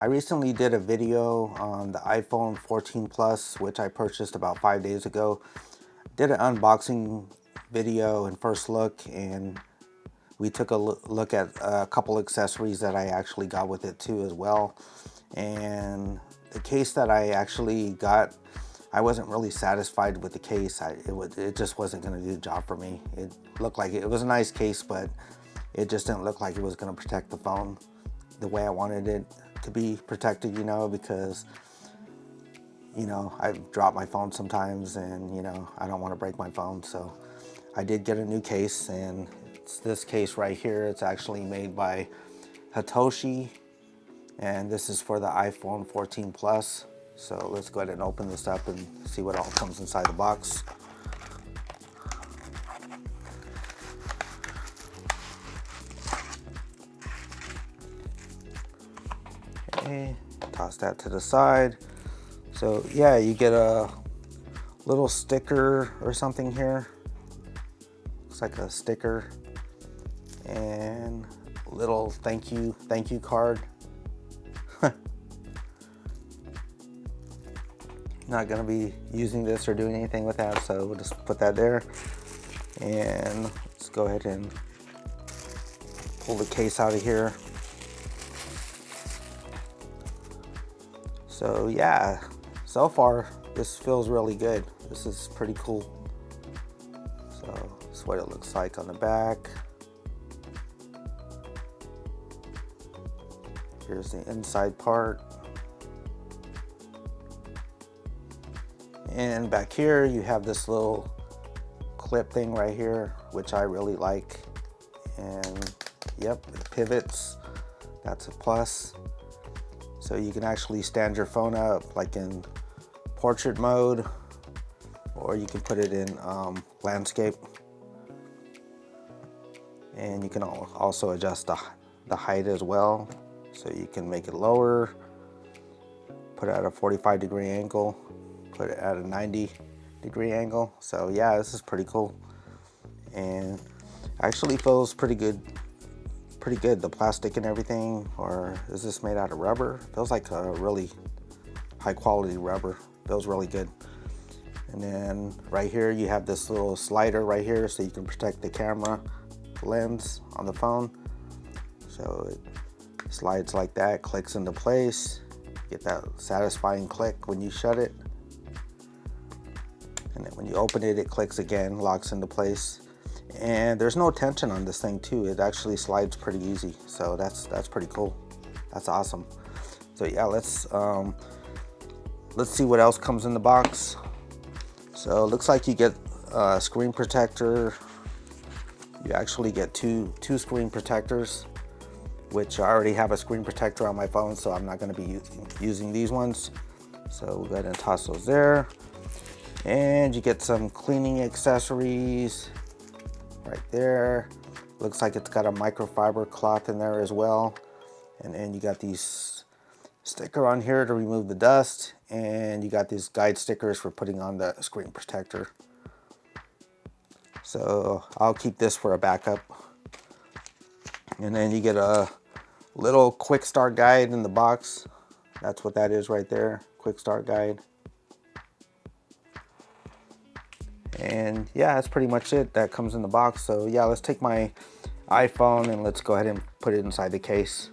I recently did a video on the iPhone 14 Plus, which I purchased about 5 days ago. Did an unboxing video and first look, and we took a look at a couple accessories that I actually got with it too as well. And the case that I actually got, I wasn't really satisfied with the case. It just wasn't going to do the job for me. It looked like it was a nice case, but it just didn't look like it was going to protect the phone the way I wanted it to be protected, because I drop my phone sometimes, and I don't want to break my phone. So I did get a new case, and it's this case right here. It's actually made by Hitoshi, and this is for the iPhone 14 Plus. So let's go ahead and open this up and see what all comes inside the box. Okay, toss that to the side. So yeah, you get a little sticker or something here. Looks like a sticker, and a little thank you card. Not gonna be using this or doing anything with that, so we'll just put that there. And let's go ahead and pull the case out of here. So yeah, so far this feels really good. This is pretty cool. So that's what it looks like on the back. Here's the inside part. And back here you have this little clip thing right here, which I really like. And yep, it pivots. That's a plus. So you can actually stand your phone up like in portrait mode, or you can put it in landscape. And you can also adjust the height as well. So you can make it lower, put it at a 45-degree angle, put it at a 90-degree angle. So yeah, this is pretty cool. And actually feels pretty good. The plastic and everything. Or is this made out of rubber? Feels like a really high quality rubber. Feels really good. And then right here you have this little slider right here, so you can protect the camera lens on the phone. So it slides like that, clicks into place. Get that satisfying click when you shut it. And then when you open it, it clicks again, locks into place. And there's no tension on this thing too. It actually slides pretty easy. So that's pretty cool. That's awesome. So yeah, let's see what else comes in the box. So it looks like you get a screen protector. You actually get two screen protectors, which I already have a screen protector on my phone, so I'm not going to be using these ones. So we'll go ahead and toss those there. And you get some cleaning accessories right there. Looks like it's got a microfiber cloth in there as well. And then you got these sticker on here to remove the dust, and you got these guide stickers for putting on the screen protector. So I'll keep this for a backup. And then you get a little quick start guide in the box. That's what that is right there, quick start guide. And yeah, that's pretty much it that comes in the box. So yeah, let's take my iPhone and let's go ahead and put it inside the case.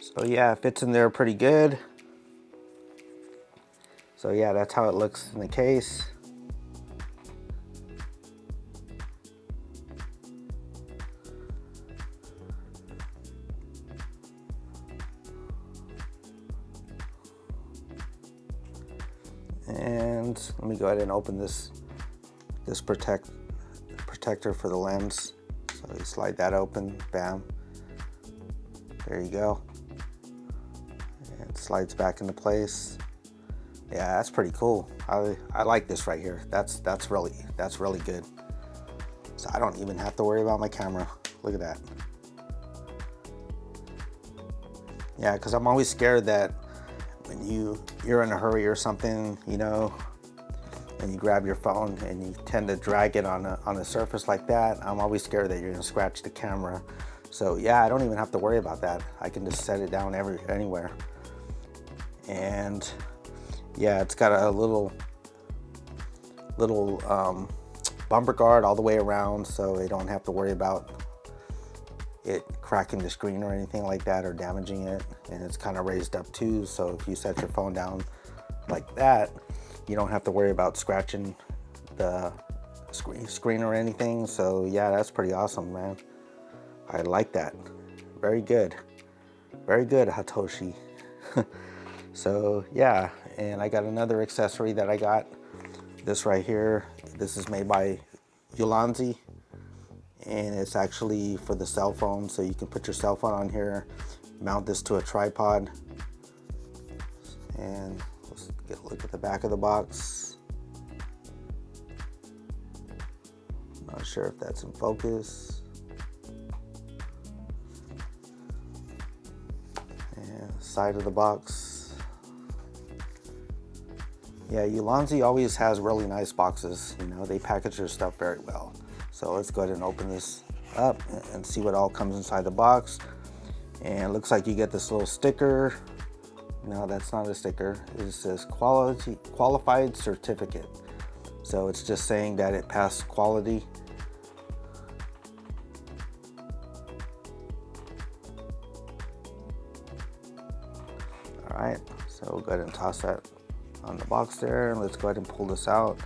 So yeah, it fits in there pretty good. So yeah, that's how it looks in the case. And let me go ahead and open this protector for the lens. So you slide that open, bam. There you go. And it slides back into place. Yeah, that's pretty cool. I like this right here. That's really good. So I don't even have to worry about my camera. Look at that. Yeah, because I'm always scared that when you're in a hurry or something, you know, and you grab your phone and you tend to drag it on a surface like that, I'm always scared that you're gonna scratch the camera. So yeah, I don't even have to worry about that. I can just set it down anywhere. And yeah, it's got a little bumper guard all the way around, so they don't have to worry about it cracking the screen or anything like that or damaging it. And it's kind of raised up too, so if you set your phone down like that, you don't have to worry about scratching the screen or anything. So yeah, that's pretty awesome, man. I like that. Very good, Hatoshi. So yeah, and I got another accessory that I got. This right here, this is made by Ulanzi, and it's actually for the cell phone, so you can put your cell phone on here, mount this to a tripod, and let's get a look at the back of the box. Not sure if that's in focus. And side of the box. Yeah, Ulanzi always has really nice boxes. You know, they package their stuff very well. So let's go ahead and open this up and see what all comes inside the box. And it looks like you get this little sticker. No, that's not a sticker. It says qualified certificate. So it's just saying that it passed quality. All right, so we'll go ahead and toss that on the box there, and let's go ahead and pull this out.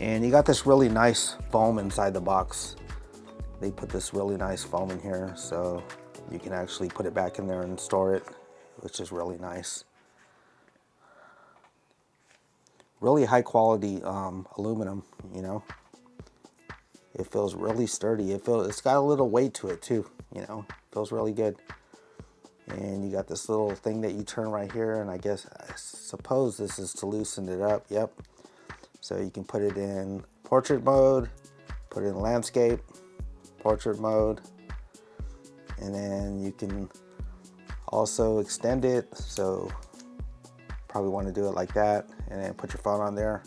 And you got this really nice foam inside the box. They put this really nice foam in here, so you can actually put it back in there and store it, which is really nice. Really high quality aluminum, you know. It feels really sturdy. It's got a little weight to it too, you know. Feels really good. And you got this little thing that you turn right here, and I suppose this is to loosen it up. Yep. So you can put it in portrait mode, put it in landscape, portrait mode, and then you can also extend it. So probably want to do it like that, and then put your phone on there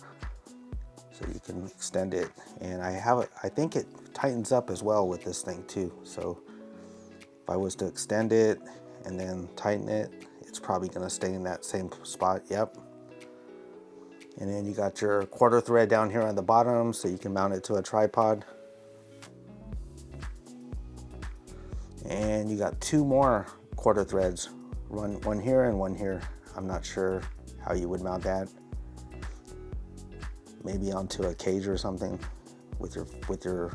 so you can extend it. And I think it tightens up as well with this thing too. So if I was to extend it and then tighten it, it's probably gonna stay in that same spot. Yep. And then you got your quarter thread down here on the bottom, so you can mount it to a tripod. And you got two more quarter threads, one here and one here. I'm not sure how you would mount that. Maybe onto a cage or something with your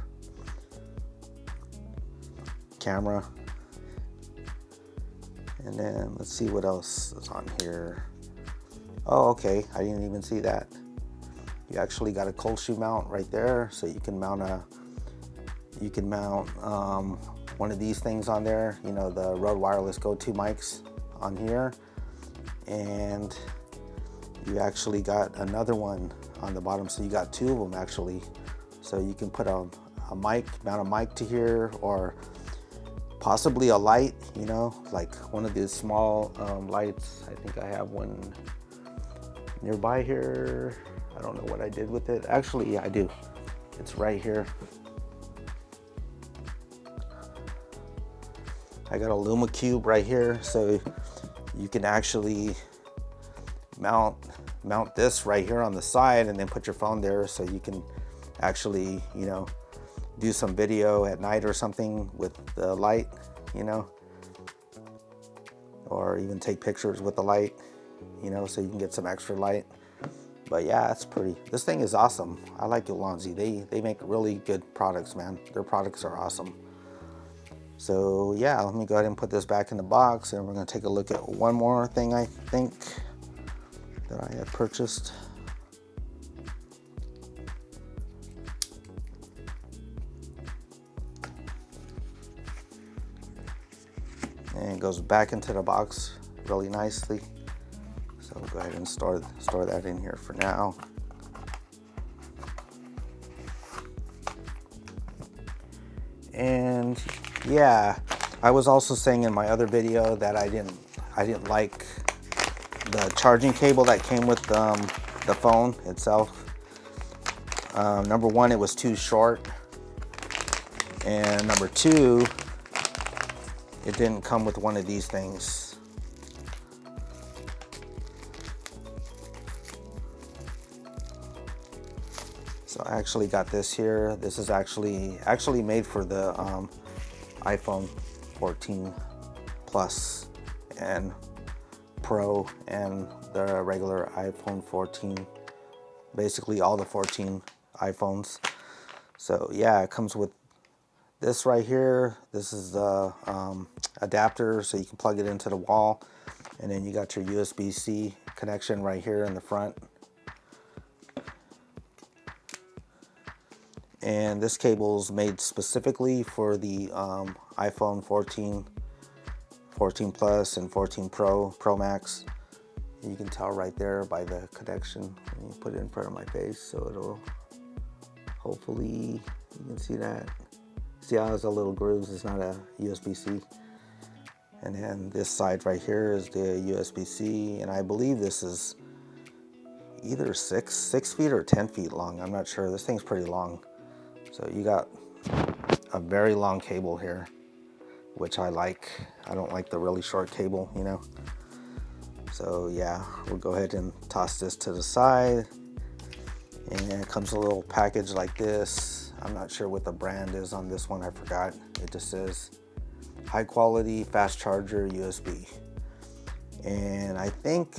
camera. And then let's see what else is on here. Oh, okay, I didn't even see that. You actually got a cold shoe mount right there, so you can mount one of these things on there. You know, the Rode Wireless Go 2 mics on here, and you actually got another one on the bottom, so you got two of them actually. So you can put a mic, mount a mic to here, or possibly a light, you know, like one of these small lights. I think I have one nearby here. I don't know what I did with it. Actually, yeah, I do. It's right here. I got a Luma Cube right here, so you can actually mount this right here on the side and then put your phone there, so you can actually, you know, do some video at night or something with the light, you know, or even take pictures with the light, you know, so you can get some extra light. But yeah, it's pretty. This thing is awesome. I like Ulanzi. They make really good products, man. Their products are awesome. So yeah, let me go ahead and put this back in the box, and we're gonna take a look at one more thing I think that I had purchased. And it goes back into the box really nicely. So we'll go ahead and store that in here for now. And yeah, I was also saying in my other video that I didn't like the charging cable that came with the phone itself. Number one, it was too short, and number two, it didn't come with one of these things. So I actually got this here. This is actually made for the iPhone 14 Plus and Pro and the regular iPhone 14. Basically all the 14 iPhones. So yeah, it comes with this right here. This is the adapter, so you can plug it into the wall, and then you got your USB-C connection right here in the front. And this cable is made specifically for the iPhone 14, 14 Plus, and 14 Pro Max. You can tell right there by the connection. Let me put it in front of my face so it'll, hopefully you can see that. See how there's a little grooves, it's not a USB-C. And then this side right here is the USB-C, and I believe this is either 6 feet or 10 feet long. I'm not sure, this thing's pretty long. So you got a very long cable here, which I like. I don't like the really short cable, you know. So yeah, we'll go ahead and toss this to the side. And it comes a little package like this. I'm not sure what the brand is on this one, I forgot. It just says high quality fast charger USB. And I think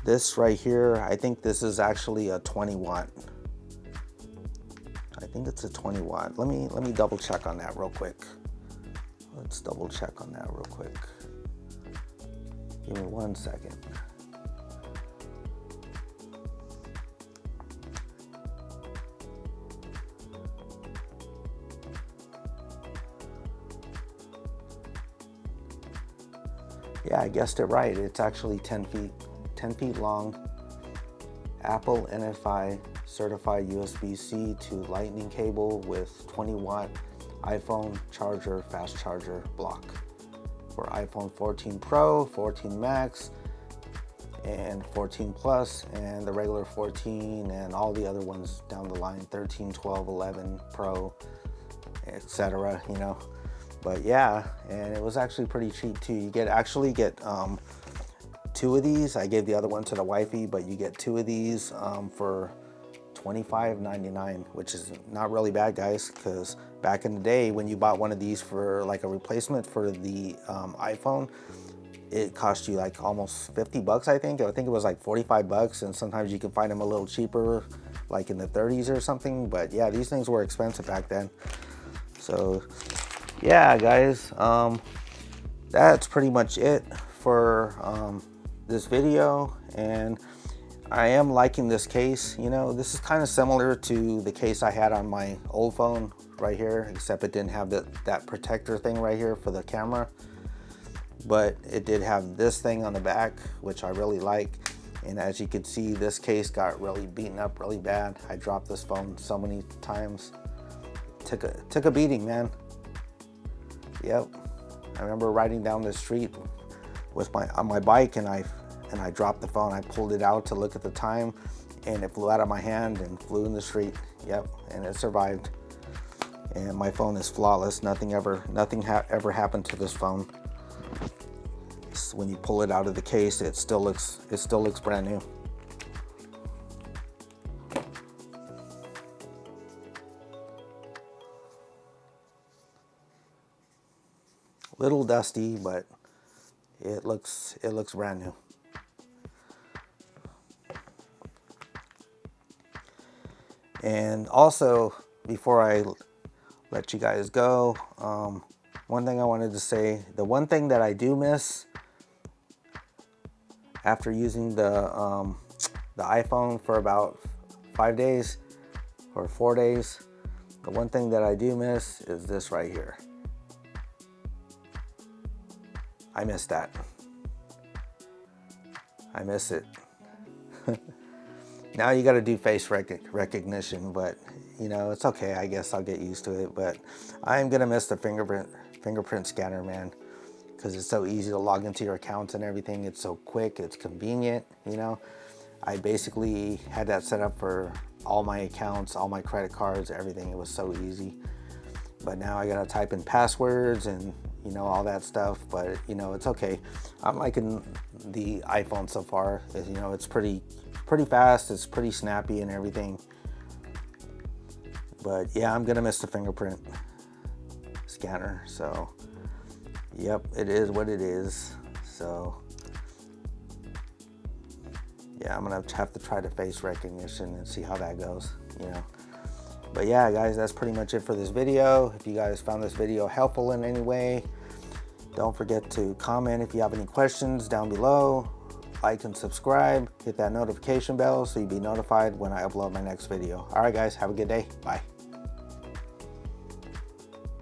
this right here, I think this is actually a 20 watt. I think it's a 20 watt. Let me double check on that real quick. Let's double check on that real quick. Give me 1 second. Yeah, I guessed it right. It's actually 10 feet long. Apple NFI certified USB-C to Lightning cable with 20 watt iPhone charger, fast charger block for iPhone 14 Pro, 14 Max, and 14 Plus, and the regular 14, and all the other ones down the line, 13, 12, 11 Pro, etc. You know, but yeah, and it was actually pretty cheap too. You actually get 2 of these. I gave the other one to the wifey, but you get 2 of these for $25.99, which is not really bad, guys, because back in the day when you bought one of these for like a replacement for the iPhone, it cost you like almost 50 bucks, I think. I think it was like 45 bucks, and sometimes you can find them a little cheaper, like in the 30s or something. But yeah, these things were expensive back then. So yeah, guys, that's pretty much it for this video. And I am liking this case. You know, this is kind of similar to the case I had on my old phone right here, except it didn't have that protector thing right here for the camera, but it did have this thing on the back, which I really like. And as you can see, this case got really beaten up really bad. I dropped this phone so many times. Took a beating, man. Yep, I remember riding down the street with on my bike, and I dropped the phone. I pulled it out to look at the time, and it flew out of my hand and flew in the street. Yep, and it survived. And my phone is flawless. Nothing ever happened to this phone. So when you pull it out of the case, it still looks brand new. Little dusty, but it looks brand new. And also, before I let you guys go, one thing I wanted to say, the one thing that I do miss after using the iPhone for about 5 days or 4 days, the one thing that I do miss is this right here. I miss that. I miss it. Now you got to do face recognition, but you know, it's okay. I guess I'll get used to it, but I'm gonna miss the fingerprint fingerprint scanner, man, because it's so easy to log into your accounts and everything. It's so quick, it's convenient, you know. I basically had that set up for all my accounts, all my credit cards, everything. It was so easy. But now I gotta type in passwords and, you know, all that stuff. But, you know, it's okay. I'm liking the iPhone so far. You know, it's pretty fast. It's pretty snappy and everything. But yeah, I'm gonna miss the fingerprint scanner. So, yep, it is what it is. So, yeah, I'm gonna have to try the face recognition and see how that goes, you know. But yeah, guys, that's pretty much it for this video. If you guys found this video helpful in any way, don't forget to comment if you have any questions down below. Like and subscribe. Hit that notification bell so you'll be notified when I upload my next video. All right, guys, have a good day. Bye.